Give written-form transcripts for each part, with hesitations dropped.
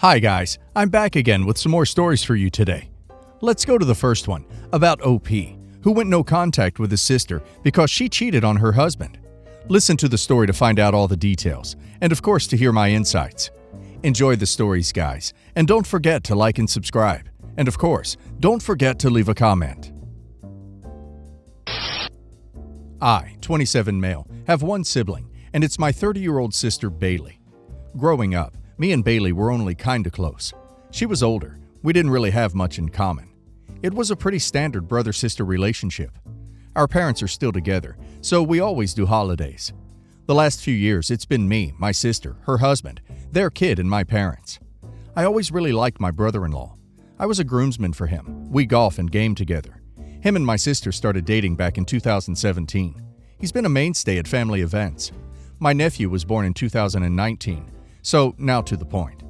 Hi guys, I'm back again with some more stories for you today. Let's go to the first one, about OP, who went no contact with his sister because she cheated on her husband. Listen to the story to find out all the details, and of course to hear my insights. Enjoy the stories, guys, and don't forget to like and subscribe. And of course, don't forget to leave a comment. I, 27 male, have one sibling, and it's my 30-year-old sister Bailey. Growing up, me and Bailey were only kinda close. She was older. We didn't really have much in common. It was a pretty standard brother-sister relationship. Our parents are still together, so we always do holidays. The last few years, it's been me, my sister, her husband, their kid, and my parents. I always really liked my brother-in-law. I was a groomsman for him. We golf and game together. Him and my sister started dating back in 2017. He's been a mainstay at family events. My nephew was born in 2019. So, now to the point.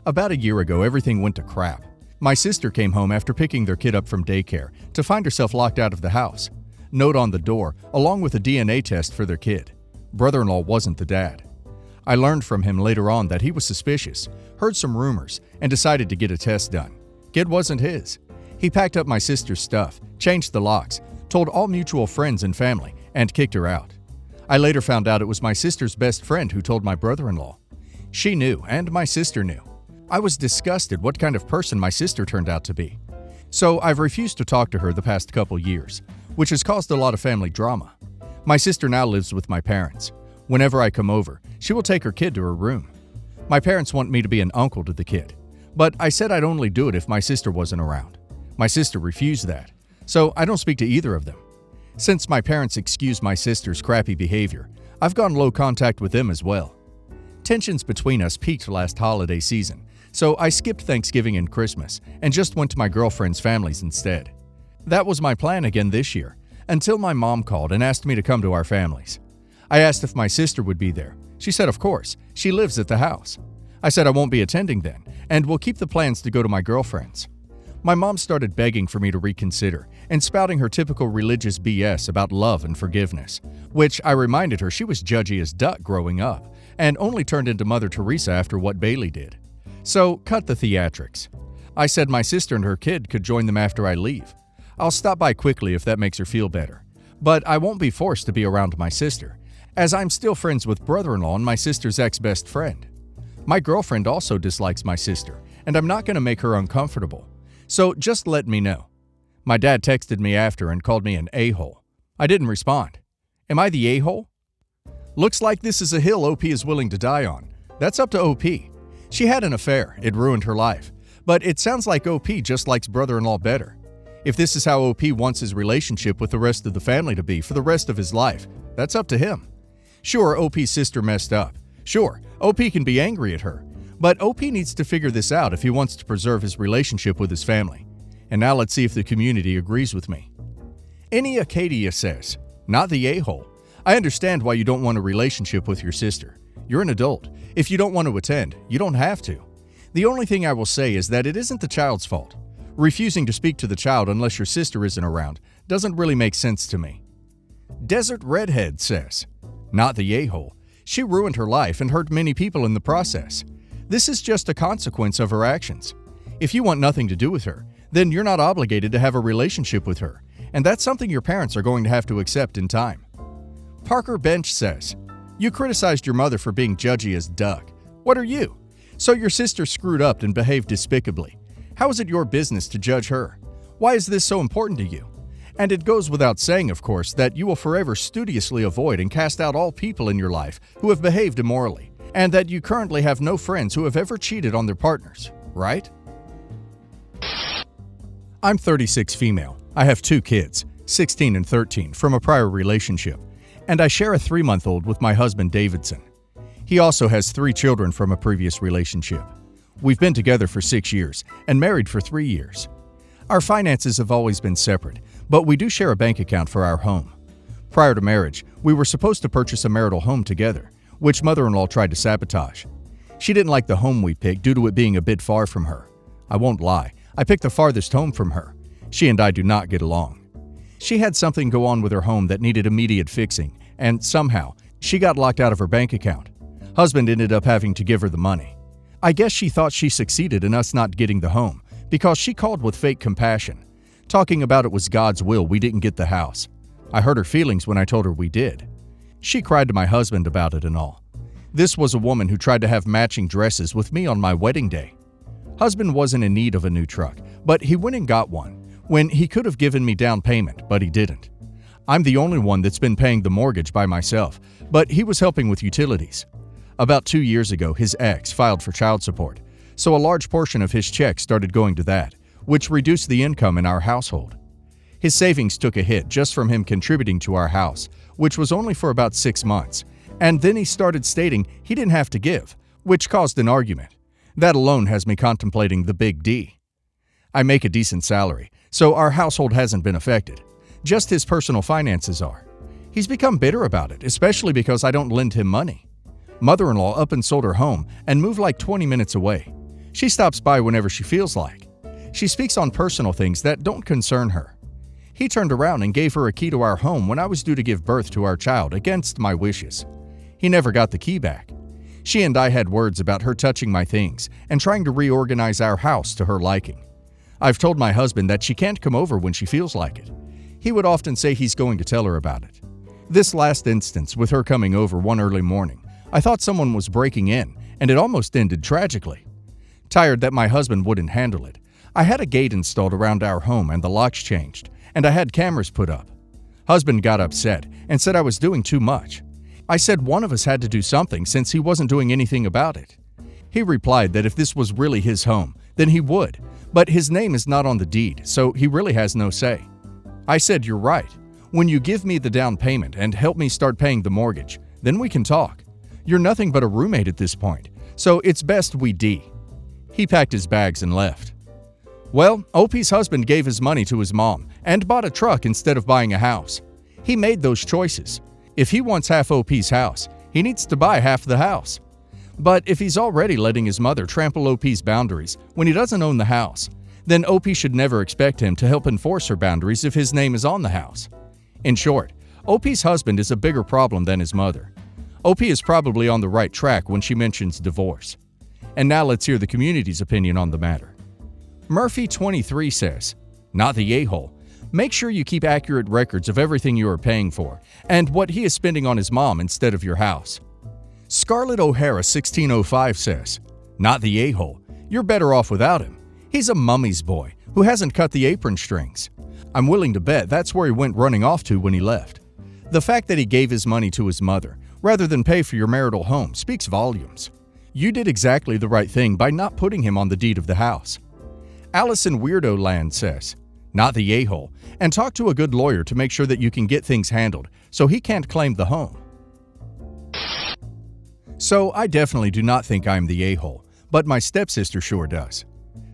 About a year ago, everything went to crap. My sister came home after picking their kid up from daycare to find herself locked out of the house. Note on the door, along with a DNA test for their kid. Brother-in-law wasn't the dad. I learned from him later on that he was suspicious, heard some rumors, and decided to get a test done. Kid wasn't his. He packed up my sister's stuff, changed the locks, told all mutual friends and family, and kicked her out. I later found out it was my sister's best friend who told my brother-in-law. She knew, and my sister knew. I was disgusted what kind of person my sister turned out to be. So I've refused to talk to her the past couple years, which has caused a lot of family drama. My sister now lives with my parents. Whenever I come over, she will take her kid to her room. My parents want me to be an uncle to the kid, but I said I'd only do it if my sister wasn't around. My sister refused that, so I don't speak to either of them. Since my parents excused my sister's crappy behavior, I've gone low contact with them as well. Tensions between us peaked last holiday season, so I skipped Thanksgiving and Christmas and just went to my girlfriend's families instead. That was my plan again this year, until my mom called and asked me to come to our families. I asked if my sister would be there. She said of course, she lives at the house. I said I won't be attending then, and we'll keep the plans to go to my girlfriend's. My mom started begging for me to reconsider and spouting her typical religious BS about love and forgiveness, which I reminded her she was judgy as duck growing up and only turned into Mother Teresa after what Bailey did. So, cut the theatrics. I said my sister and her kid could join them after I leave. I'll stop by quickly if that makes her feel better. But I won't be forced to be around my sister, as I'm still friends with brother-in-law and my sister's ex-best friend. My girlfriend also dislikes my sister, and I'm not going to make her uncomfortable. So just let me know. My dad texted me after and called me an a-hole. I didn't respond. Am I the a-hole? Looks like this is a hill OP is willing to die on. That's up to OP. She had an affair. It ruined her life. But it sounds like OP just likes brother-in-law better. If this is how OP wants his relationship with the rest of the family to be for the rest of his life, that's up to him. Sure, OP's sister messed up. Sure, OP can be angry at her. But OP needs to figure this out if he wants to preserve his relationship with his family. And now let's see if the community agrees with me. Any Acadia says, not the a-hole. I understand why you don't want a relationship with your sister. You're an adult. If you don't want to attend, you don't have to. The only thing I will say is that it isn't the child's fault. Refusing to speak to the child unless your sister isn't around doesn't really make sense to me. Desert Redhead says, not the a-hole. She ruined her life and hurt many people in the process. This is just a consequence of her actions. If you want nothing to do with her, then you're not obligated to have a relationship with her, and that's something your parents are going to have to accept in time. Parker Bench says, you criticized your mother for being judgy as duck. What are you? So your sister screwed up and behaved despicably. How is it your business to judge her? Why is this so important to you? And it goes without saying, of course, that you will forever studiously avoid and cast out all people in your life who have behaved immorally, and that you currently have no friends who have ever cheated on their partners, right? I'm 36 female. I have 2 kids, 16 and 13, from a prior relationship, and I share a 3-month-old with my husband Davidson. He also has 3 children from a previous relationship. We've been together for 6 years and married for 3 years. Our finances have always been separate, but we do share a bank account for our home. Prior to marriage, we were supposed to purchase a marital home together, which mother-in-law tried to sabotage. She didn't like the home we picked due to it being a bit far from her. I won't lie, I picked the farthest home from her. She and I do not get along. She had something go on with her home that needed immediate fixing, and somehow, she got locked out of her bank account. Husband ended up having to give her the money. I guess she thought she succeeded in us not getting the home because she called with fake compassion, talking about it was God's will we didn't get the house. I hurt her feelings when I told her we did. She cried to my husband about it and all. This was a woman who tried to have matching dresses with me on my wedding day. Husband wasn't in need of a new truck, but he went and got one when he could have given me down payment, but he didn't. I'm the only one that's been paying the mortgage by myself, but he was helping with utilities. About 2 years ago, his ex filed for child support, so a large portion of his check started going to that, which reduced the income in our household. His savings took a hit just from him contributing to our house, which was only for about 6 months, and then he started stating he didn't have to give, which caused an argument. That alone has me contemplating the big D. I make a decent salary, so our household hasn't been affected. Just his personal finances are. He's become bitter about it, especially because I don't lend him money. Mother-in-law up and sold her home and moved like 20 minutes away. She stops by whenever she feels like. She speaks on personal things that don't concern her. He turned around and gave her a key to our home when I was due to give birth to our child against my wishes. He never got the key back. She and I had words about her touching my things and trying to reorganize our house to her liking. I've told my husband that she can't come over when she feels like it. He would often say he's going to tell her about it. This last instance with her coming over one early morning, I thought someone was breaking in, and it almost ended tragically. Tired that my husband wouldn't handle it, I had a gate installed around our home and the locks changed, and I had cameras put up. Husband got upset and said I was doing too much. I said one of us had to do something since he wasn't doing anything about it. He replied that if this was really his home, then he would, but his name is not on the deed, so he really has no say. I said, "You're right. When you give me the down payment and help me start paying the mortgage, then we can talk. You're nothing but a roommate at this point, so it's best we D." He packed his bags and left. Well, OP's husband gave his money to his mom and bought a truck instead of buying a house. He made those choices. If he wants half OP's house, he needs to buy half the house. But if he's already letting his mother trample OP's boundaries when he doesn't own the house, then OP should never expect him to help enforce her boundaries if his name is on the house. In short, OP's husband is a bigger problem than his mother. OP is probably on the right track when she mentions divorce. And now let's hear the community's opinion on the matter. Murphy 23 says, "Not the a-hole. Make sure you keep accurate records of everything you are paying for and what he is spending on his mom instead of your house." Scarlett O'Hara 1605 says, "Not the a-hole. You're better off without him. He's a mummy's boy who hasn't cut the apron strings. I'm willing to bet that's where he went running off to when he left. The fact that he gave his money to his mother rather than pay for your marital home speaks volumes. You did exactly the right thing by not putting him on the deed of the house." Allison Weirdo Land says, "Not the a-hole, and talk to a good lawyer to make sure that you can get things handled so he can't claim the home." So I definitely do not think I'm the a-hole, but my stepsister sure does.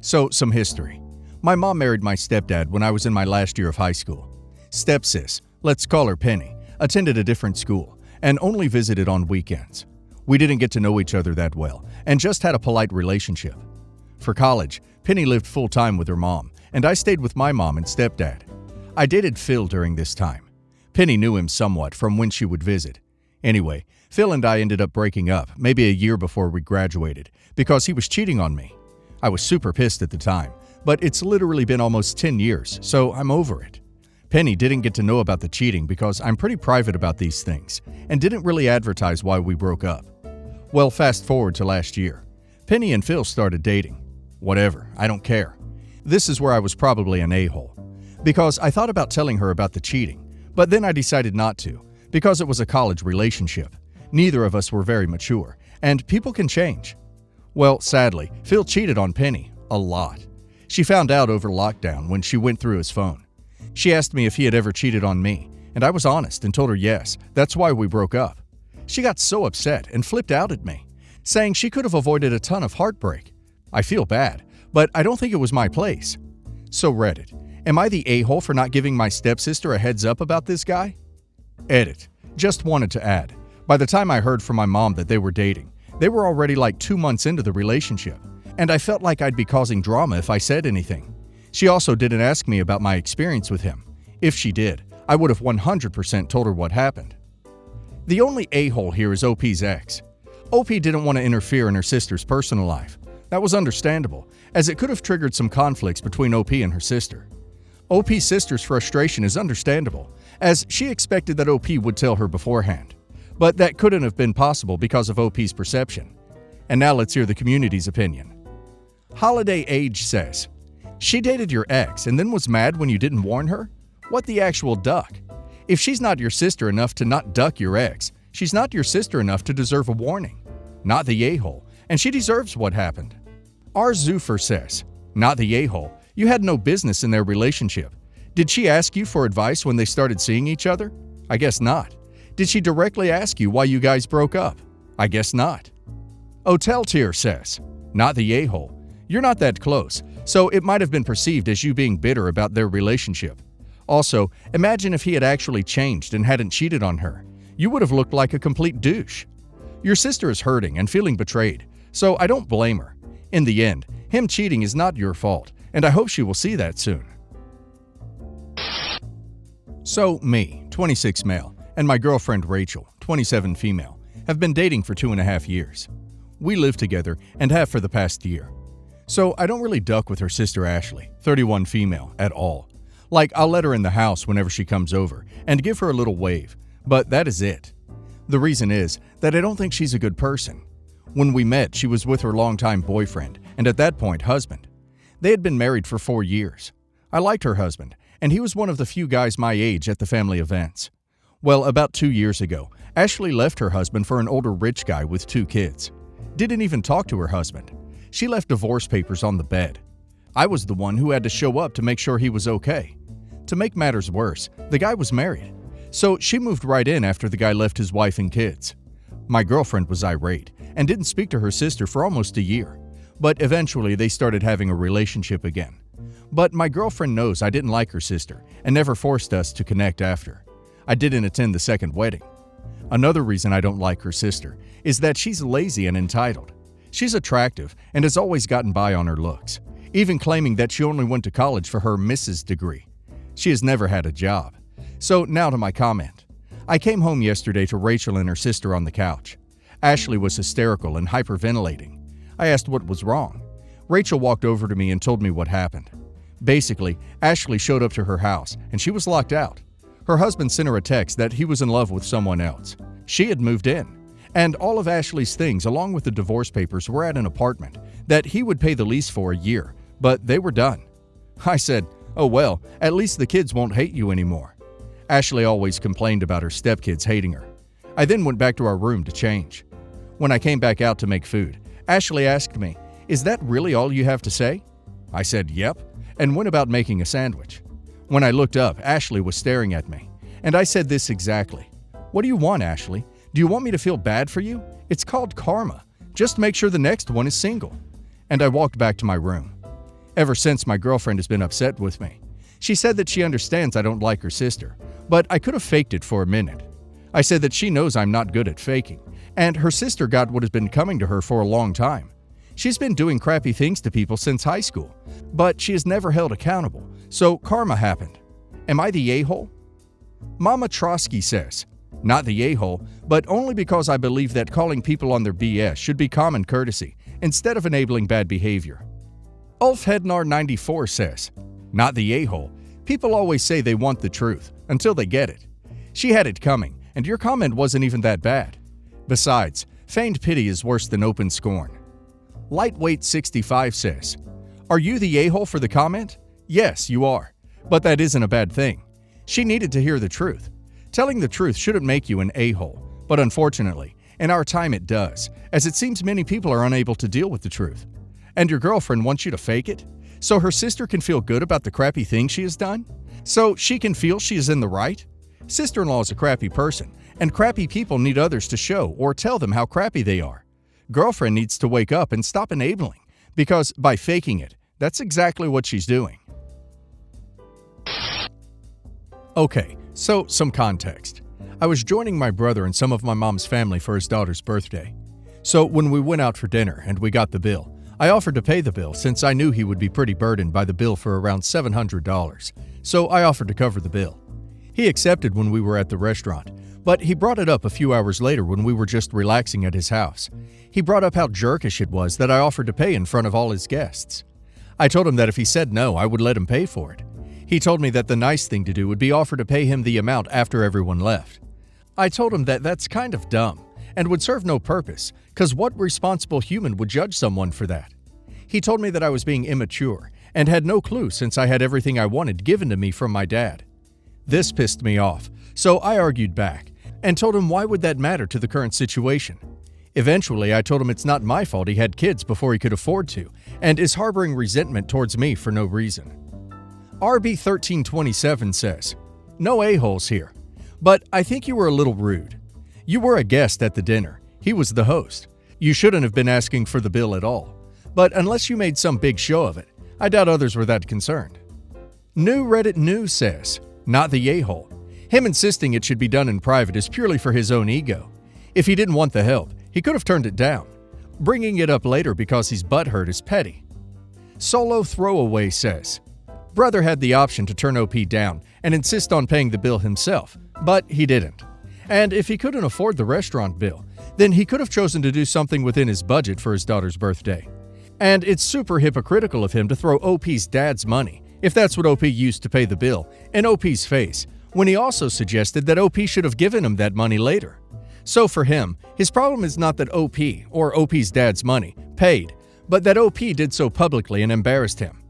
So some history. My mom married my stepdad when I was in my last year of high school. Stepsis, let's call her Penny, attended a different school and only visited on weekends. We didn't get to know each other that well and just had a polite relationship. For college, Penny lived full-time with her mom, and I stayed with my mom and stepdad. I dated Phil during this time. Penny knew him somewhat from when she would visit. Anyway, Phil and I ended up breaking up maybe a year before we graduated because he was cheating on me. I was super pissed at the time, but it's literally been almost 10 years, so I'm over it. Penny didn't get to know about the cheating because I'm pretty private about these things and didn't really advertise why we broke up. Well, fast forward to last year. Penny and Phil started dating. Whatever, I don't care. This is where I was probably an a-hole. Because I thought about telling her about the cheating, but then I decided not to, because it was a college relationship. Neither of us were very mature, and people can change. Well, sadly, Phil cheated on Penny, a lot. She found out over lockdown when she went through his phone. She asked me if he had ever cheated on me, and I was honest and told her yes, that's why we broke up. She got so upset and flipped out at me, saying she could have avoided a ton of heartbreak. I feel bad, but I don't think it was my place. So Reddit, am I the a-hole for not giving my stepsister a heads up about this guy? Edit, just wanted to add, by the time I heard from my mom that they were dating, they were already like 2 months into the relationship, and I felt like I'd be causing drama if I said anything. She also didn't ask me about my experience with him. If she did, I would have 100% told her what happened. The only a-hole here is OP's ex. OP didn't want to interfere in her sister's personal life. That was understandable, as it could have triggered some conflicts between OP and her sister. OP's sister's frustration is understandable, as she expected that OP would tell her beforehand. But that couldn't have been possible because of OP's perception. And now let's hear the community's opinion. Holiday Age says, "She dated your ex and then was mad when you didn't warn her? What the actual duck? If she's not your sister enough to not duck your ex, she's not your sister enough to deserve a warning. Not the a-hole, and she deserves what happened." R. Zufer says, "Not the a-hole. You had no business in their relationship. Did she ask you for advice when they started seeing each other? I guess not. Did she directly ask you why you guys broke up? I guess not." Oteltier says, "Not the a-hole. You're not that close, so it might have been perceived as you being bitter about their relationship. Also, imagine if he had actually changed and hadn't cheated on her. You would have looked like a complete douche. Your sister is hurting and feeling betrayed, so I don't blame her. In the end, him cheating is not your fault, and I hope she will see that soon." So, me, 26 male, and my girlfriend Rachel, 27 female, have been dating for 2.5 years. We live together and have for the past year. So I don't really duck with her sister Ashley, 31 female, at all. Like, I'll let her in the house whenever she comes over and give her a little wave, but that is it. The reason is that I don't think she's a good person. When we met, she was with her longtime boyfriend, and at that point, husband. They had been married for 4 years. I liked her husband, and he was one of the few guys my age at the family events. Well, about 2 years ago, Ashley left her husband for an older rich guy with 2 kids. Didn't even talk to her husband. She left divorce papers on the bed. I was the one who had to show up to make sure he was okay. To make matters worse, the guy was married. So she moved right in after the guy left his wife and kids. My girlfriend was irate and didn't speak to her sister for almost a year. But eventually they started having a relationship again. But my girlfriend knows I didn't like her sister and never forced us to connect after. I didn't attend the second wedding. Another reason I don't like her sister is that she's lazy and entitled. She's attractive and has always gotten by on her looks, even claiming that she only went to college for her Mrs. degree. She has never had a job. So now to my comment. I came home yesterday to Rachel and her sister on the couch. Ashley was hysterical and hyperventilating. I asked what was wrong. Rachel walked over to me and told me what happened. Basically, Ashley showed up to her house and she was locked out. Her husband sent her a text that he was in love with someone else. She had moved in, and all of Ashley's things along with the divorce papers were at an apartment that he would pay the lease for a year, but they were done. I said, "Oh well, at least the kids won't hate you anymore." Ashley always complained about her stepkids hating her. I then went back to our room to change. When I came back out to make food, Ashley asked me, "Is that really all you have to say?" I said, "Yep," and went about making a sandwich. When I looked up, Ashley was staring at me, and I said this exactly. "What do you want, Ashley? Do you want me to feel bad for you? It's called karma. Just make sure the next one is single." And I walked back to my room. Ever since, my girlfriend has been upset with me. She said that she understands I don't like her sister, but I could have faked it for a minute. I said that she knows I'm not good at faking, and her sister got what has been coming to her for a long time. She's been doing crappy things to people since high school, but she is never held accountable, so karma happened. Am I the a-hole? Mama Trotsky says, "Not the a-hole, but only because I believe that calling people on their BS should be common courtesy instead of enabling bad behavior." Ulf Hednar 94 says, "Not the a-hole. People always say they want the truth until they get it. She had it coming, and your comment wasn't even that bad. Besides, feigned pity is worse than open scorn." Lightweight 65 says, "Are you the a-hole for the comment? Yes, you are. But that isn't a bad thing. She needed to hear the truth. Telling the truth shouldn't make you an a-hole, but unfortunately, in our time it does, as it seems many people are unable to deal with the truth. And your girlfriend wants you to fake it? So her sister can feel good about the crappy thing she has done? So she can feel she is in the right? Sister-in-law is a crappy person, and crappy people need others to show or tell them how crappy they are. Girlfriend needs to wake up and stop enabling, because by faking it, that's exactly what she's doing." Okay, so some context. I was joining my brother and some of my mom's family for his daughter's birthday. So when we went out for dinner and we got the bill, I offered to pay the bill since I knew he would be pretty burdened by the bill for around $700, so I offered to cover the bill. He accepted when we were at the restaurant, But he brought it up a few hours later when we were just relaxing at his house. He brought up how jerkish it was that I offered to pay in front of all his guests. I told him that if he said no, I would let him pay for it. He told me that the nice thing to do would be offer to pay him the amount after everyone left. I told him that that's kind of dumb and would serve no purpose, because what responsible human would judge someone for that? He told me that I was being immature and had no clue since I had everything I wanted given to me from my dad. This pissed me off, so I argued back and told him why would that matter to the current situation. Eventually, I told him it's not my fault he had kids before he could afford to and is harboring resentment towards me for no reason. RB 1327 says, "No a-holes here, but I think you were a little rude. You were a guest at the dinner. He was the host. You shouldn't have been asking for the bill at all. But unless you made some big show of it, I doubt others were that concerned." New Reddit News says, "Not the a-hole. Him insisting it should be done in private is purely for his own ego. If he didn't want the help, he could have turned it down. Bringing it up later because he's butthurt is petty." Solo Throwaway says, "Brother had the option to turn OP down and insist on paying the bill himself, but he didn't. And if he couldn't afford the restaurant bill, then he could have chosen to do something within his budget for his daughter's birthday. And it's super hypocritical of him to throw OP's dad's money, if that's what OP used to pay the bill, in OP's face, when he also suggested that OP should have given him that money later. So for him, his problem is not that OP, or OP's dad's money, paid, but that OP did so publicly and embarrassed him.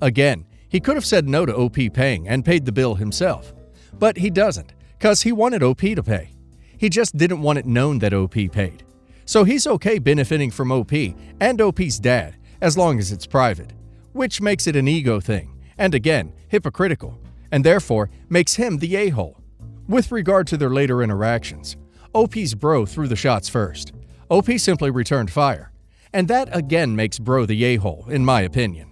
Again, he could have said no to OP paying and paid the bill himself. But he doesn't, because he wanted OP to pay. He just didn't want it known that OP paid. So he's okay benefiting from OP and OP's dad, as long as it's private, which makes it an ego thing, and again, hypocritical, and therefore makes him the a-hole. With regard to their later interactions, OP's bro threw the shots first. OP simply returned fire, and that again makes bro the a-hole, in my opinion.